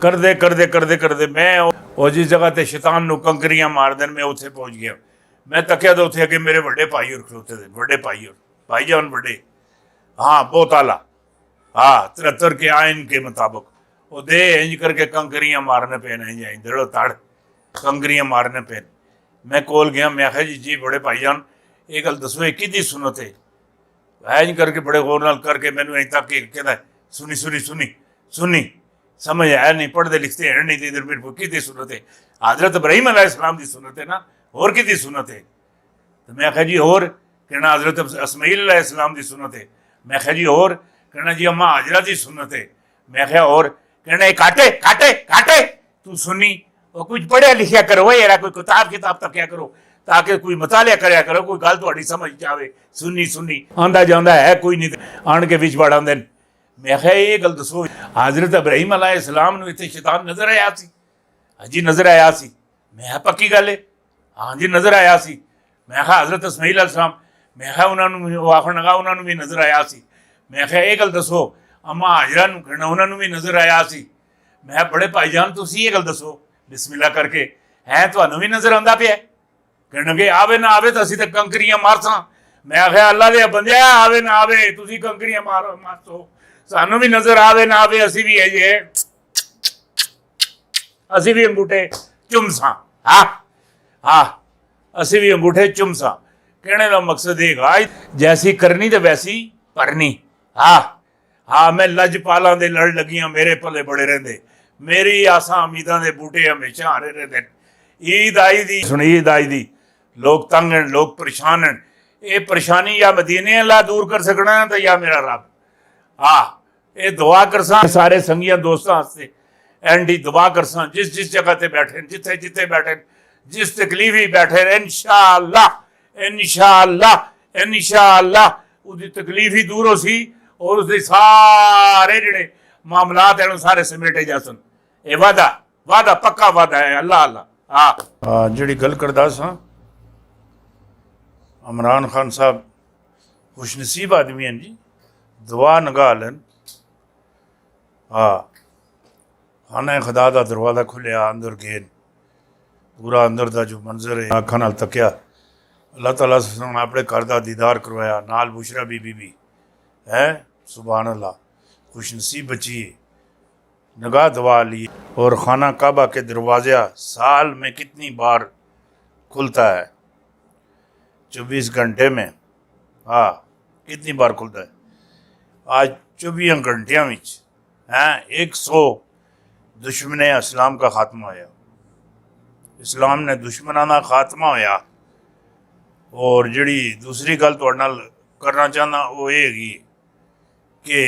ਕਰਦੇ ਮੈਂ ਉਹ ਜਿਸ ਜਗ੍ਹਾ ਤੇ ਸ਼ੈਤਾਨ ਨੂੰ ਕੰਕਰੀਆਂ ਮਾਰ ਦੇਣ ਮੈਂ ਉੱਥੇ ਪਹੁੰਚ ਗਿਆ। ਮੈਂ ਤੱਕਿਆ ਤਾਂ ਉੱਥੇ ਅੱਗੇ ਮੇਰੇ ਵੱਡੇ ਭਾਈ ਹੋਰ ਖਲੋਤੇ थे, ਵੱਡੇ ਭਾਈ ਹੋਰ भाई जान बड़े, हाँ बहुत आला, हाँ 73 के आयन के मुताबिक वो दे इंज करके कंकरियां मारने पे नहीं दड़ो तड़ कंकरियां मारने पे। मैं कोल गया, मैं आखिया जी बड़े भाई जान ये गल दसो कि दी सुनत है। इंज करके बड़े गौर नाल करके मैनू अं तक कहता सुनी सुनी सुनी सुनी समझ आया नहीं, पढ़ते लिखते हैं नहीं, इधर मेरे को कि सुनत है। हजरत इब्राहिम अलैहिस्सलाम की सुनत है ना, होर कि सुनत है। तो मैं आखिया जी होर, कहना हजरत इस्माईल अलैहिस्सलाम की सुनत है। मैं आखिया जी होर, कहना जी अम्मा हाजरा की सुनत है। मैं आखिया होर, कहना काटे काटे काटे तू सुनी और कुछ पढ़िया लिखिया करो यार, कोई किताब तकिया करो ताकि कोई मतालिया कराया करो, कोई गल तुहाडी समझ जाए। सुनी सुनी आंदा जांदा है कोई नहीं, आन के विच वड़ आंदे। मैं आखिया ये गल दसो हजरत इब्राहिम अलैहिस्सलाम नूं इत्थे शैतान नजर आया सी? हाँ जी नजर आया सी। मैं पक्की गल है? हाँ जी नजर आया सी। मैं आखिया हजरत इस्माईल अलैहिस्सलाम, मैं आखिया उन्होंने आखण लगा उन्होंने भी नजर आया सी। मैं आखिया ये गल दसो अम्मा हाजरा नूं कहना उन्होंने भी नजर आया सी। मैं बड़े भाईजान तुसीं ये गल दसो बिस्मिल्लाह करके है तुहानूं भी नजर आंदा पिया? कहणगे आवे ना आवे तो असीं तां कंकरियां मारसां। मैं आखिया अल्लाह दे बंदिया आवे ना आवे तुसीं कंकरियां मारसो, सानूं भी नजर आवे ना आवे असीं भी है असीं भी अंगूठे चुमसां। हाँ हाँ असीं भी अंगूठे चुमसां। कहने का मकसद है जैसी करनी तो वैसी भरनी। हाँ हाँ मैं लजपालां दे लड़ लगियां मेरे पले बड़े रहिंदे, मेरी आसां उम्मीदां दे बूटे हमेशा हरे रहिंदे। ईद आई दी सुनी, ईद आई दी, लोग तंग हैं, लोग परेशान हैं। ये परेशानी या मदीने अल्लाह दूर कर सकना है तो या मेरा रब। हाँ ये दुआ करसां सारे संगियां दोस्तां वास्ते, एंडी दुआ करसां जिस जिस जगह ते बैठे जिथे जिथे बैठे जिस तकलीफ ही बैठे इंशाअल्लाह इंशाअल्लाह इंशाअल्लाह उसकी तकलीफ ही दूर हो सी और उसके सारे जिहड़े मामलात हैं सारे समेटे जा सन। ये वादा वादा पक्का वादा है अल्लाह अल्लाह। हाँ जिहड़ी गल करदा सां इमरान खान साहब खुशनसीब आदमी हैं जी, दुआ नगाह लन। हाँ खाना खुदा का दरवाज़ा खुलिया अंदर गए, पूरा अंदर का जो मंजर है अखां नाल तकिया, अल्लाह ताला ने अपने घर का दीदार करवाया, नाल बुशरा बीबी भी है। सुभान अल्लाह खुशनसीब बची है, नगाह दवा ली। और खाना काबा के दरवाज़ा साल में कितनी बार खुलता है? 24 घंटे में। हाँ कितनी बार खुलता है? आज 24 घंटिया में 100 दुश्मन इस्लाम का खात्मा होया, इस्लाम ने दुश्मनों का खात्मा होया। और जिहड़ी दूसरी गल तुहाडे नाल करना चाहना वो ये हैगी कि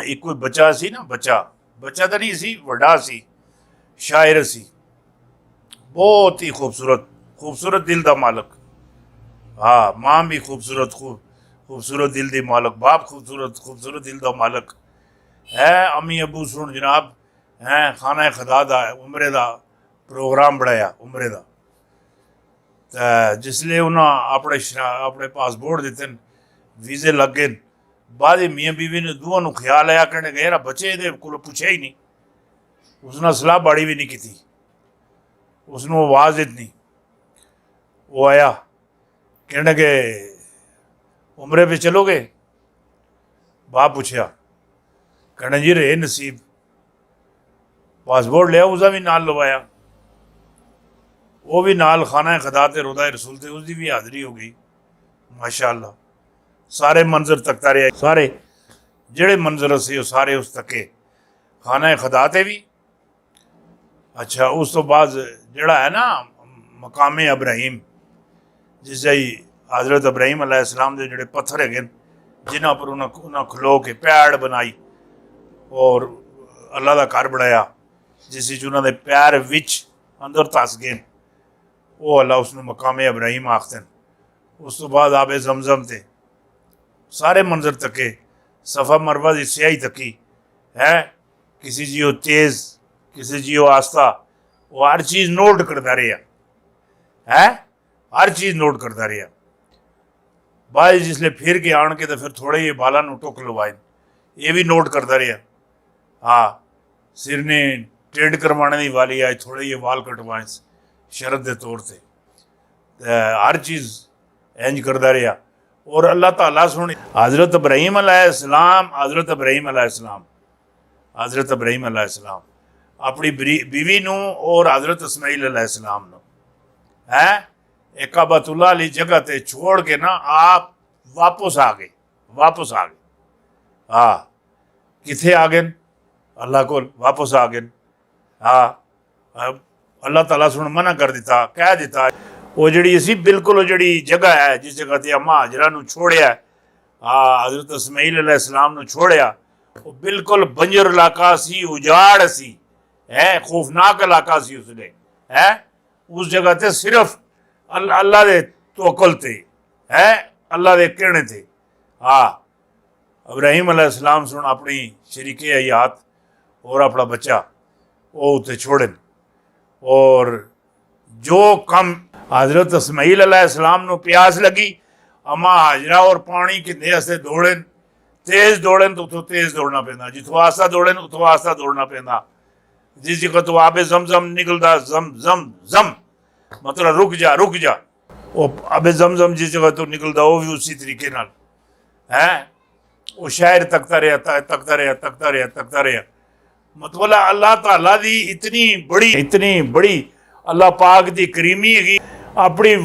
एक कोई बच्चा सी ना, बच्चा तो नहीं सी, वड्डा सी, शायर सी, बहुत ही खूबसूरत दिल का मालक। हाँ मां भी खूबसूरत दिल की मालक, बाप खूबसूरत दिल का मालक है। अम्मी अबू सुन जनाब हैं खाना खुदा दा उमरे का प्रोग्राम बनाया, उमरे का। तो जिसले उन्हें अपने पासपोर्ट दिते, वीजे लग गए, बाद मियाँ बीवी ने दोवां ख्याल आया कहने गए यार बच्चे ये को पूछा ही नहीं, उसने सलाह बाड़ी भी नहीं की थी, उसनों आवाज़ इतनी। वो आया कहने के उमरे पे चलोगे? बाप पूछया, कहने जी रहे नसीब, पासपोर्ट लिया उसका भी नाल लवाया, वो भी नाल खाना खुदा ते रोदा रसूल थे उसकी भी हाज़री हो गई। माशाअल्लाह सारे मंजर तकता रहा, सारे जेड़े मंजर से सारे उस तके खाना खुदा ते भी। अच्छा उस तो बाद जड़ा है ना मकाम इब्राहिम, जिस हजरत इब्राहिम अलैहिस्सलाम के जोड़े पत्थर है जिन्हों पर उन्हें खलो के पैड़ बनाई और अल्लाह का घर बनाया, जिस उन्होंने पैर विच अंदर धस गए, वो अल्लाह उसनों मकाम इब्राहिम आखते हैं। उस तो बाद आबे जमजम थे सारे मंजर तके, सफ़ा मरवा की स्याही तकी है, किसी जी वो तेज़ किसी जी वो आस्था, वो हर चीज़ नोट करता रहा है, हर चीज़ नोट करता रहा। बाद जिसले फिर के आन के तो फिर थोड़े ये बाला टुक लवाए, ये भी नोट करता रहा। हाँ सिर ने ٹیڈ کروانے دی والی آج تھوڑے یہ وال کٹوائیں شرط دے طور تے ہر چیز انج کردا رہا. اور اللہ تعالیٰ سن حضرت ابراہیم علیہ السلام حضرت ابراہیم علیہ السلام اپنی بیوی نو اور حضرت اسماعیل علیہ السلام نو ایک کعبۃ اللہ علی جگہ تے چھوڑ کے نا آپ واپس آ گئے ہاں کتھے آ گئے اللہ کو واپس آ گئے. ہاں اللہ تعالیٰ سن منع کر دیتا کہہ دیتا وہ جڑی اسی بالکل وہ جڑی جگہ ہے جس جگہ تے اماں حاجرہ نو چھوڑیا حضرت اسماعیل علیہ السلام نو چھوڑیا وہ بالکل بنجر علاقہ سی اجاڑ سی خوفناک علاقہ سی اس نے اس جگہ تے صرف اللہ دے توکل تے اللہ دے کہنے تھے. ہاں ابراہیم علیہ السلام سن اپنی شریک حیات اور اپنا بچہ وہ اتنے چھوڑن اور جو کم حضرت اسماعیل علیہ السلام نو پیاس لگی اما حاجرہ اور پانی کھندے ہستے دوڑن تیز دوڑن تو اتوں تیز دوڑنا پیندا جتوں آستہ دوڑن اتوں آستہ دوڑنا پیندا جس جگہ تو آب زمزم نکلدا زم مطلب رک جا وہ آب زمزم جس جگہ تو نکلدا وہ بھی اسی طریقے نال وہ شاعر تکتا رہا مطلب اللہ تعالیٰ دی اتنی بڑی اللہ پاک دی کریمی ہے اپنی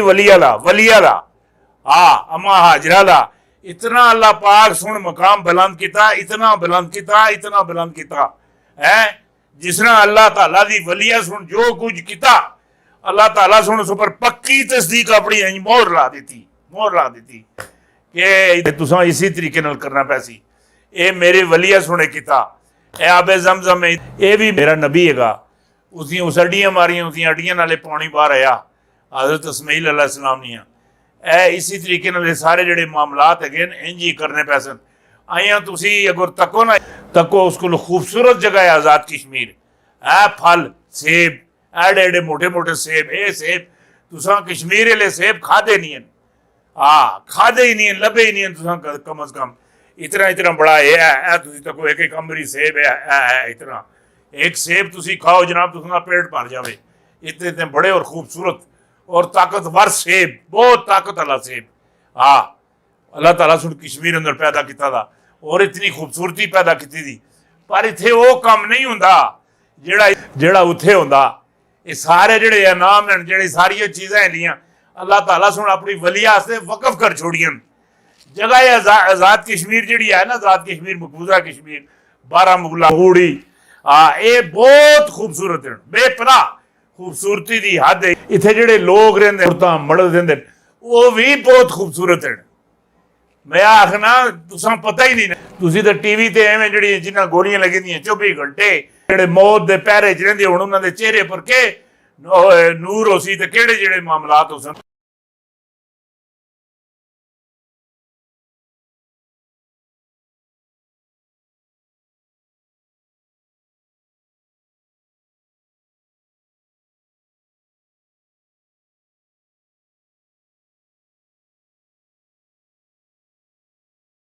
ولی والا اما حاجرہ لا اتنا اللہ پاک سن مقام بلند کیتا اتنا بلند کیتا جس نے اللہ تعالیٰ دی ولیہ سن جو کچھ کیتا اللہ تعالیٰ سن اس پر پکی تصدیق اپنی مہر لا دیتی کہ تساں اسی طریقے نال کرنا پیسی اے میرے ولیہ سنے کیتا اے آب زمزم اے بھی میرا نبی ہے گا اس اڈیاں ماریاں اس اڈیاں نالے پانی باہر آیا حضرت اسماعیل علیہ السلام نے اسی طریقے نال سارے جڑے معاملات ہے انج ہی کرنے پیسن آئیاں تسی اگر تکو اس کو خوبصورت جگہ ہے آزاد کشمیر پھل سیب ایڈے موٹے سیب سیب تساں کشمیر لے سیب کھادے نہیں کھادے ہی نہیں لبے ہی نہیں تساں کم از کم اتنا بڑا ہے تسی تکو ایک امبری سیب ہے اتنا ایک سیب تسی کھاؤ جناب تساں پیٹ بھر جاوے اتنے بڑے اور خوبصورت اور طاقتور سیب بہت طاقت والا سیب اللہ تعالیٰ سن کشمیر اندر پیدا کیتا تھا اور اتنی خوبصورتی پیدا کیتی تھی پر اتھے وہ کام نہیں ہوندا جڑا اتھے ہوندا یہ سارے جڑے انعام ہیں جڑی ساری چیزاں ہیں لیاں اللہ تعالیٰ سن اپنی ولیہ سے وقف کر چھوڑیاں جگہ آزاد کشمیر جڑی ہے نا آزاد کشمیر مقبوضہ کشمیر بارہمولہ ہوڑی یہ بہت خوبصورت ہیں بے پناہ خوبصورتی دی حد ہے اتھے جڑے لوگ رہندے عورتاں مرد رہندے وہ بھی بہت خوبصورت ہیں میں آخنا تساں پتہ ہی نہیں تسی تے ٹی وی تے ایویں جڑی جنہاں گولیاں لگی دیاں 24 گھنٹے جڑے موت دے پہرے چ رہندے ہن انہاں دے چہرے پر کے نور ہو سی تے کیڑے جڑے معاملات ہو سن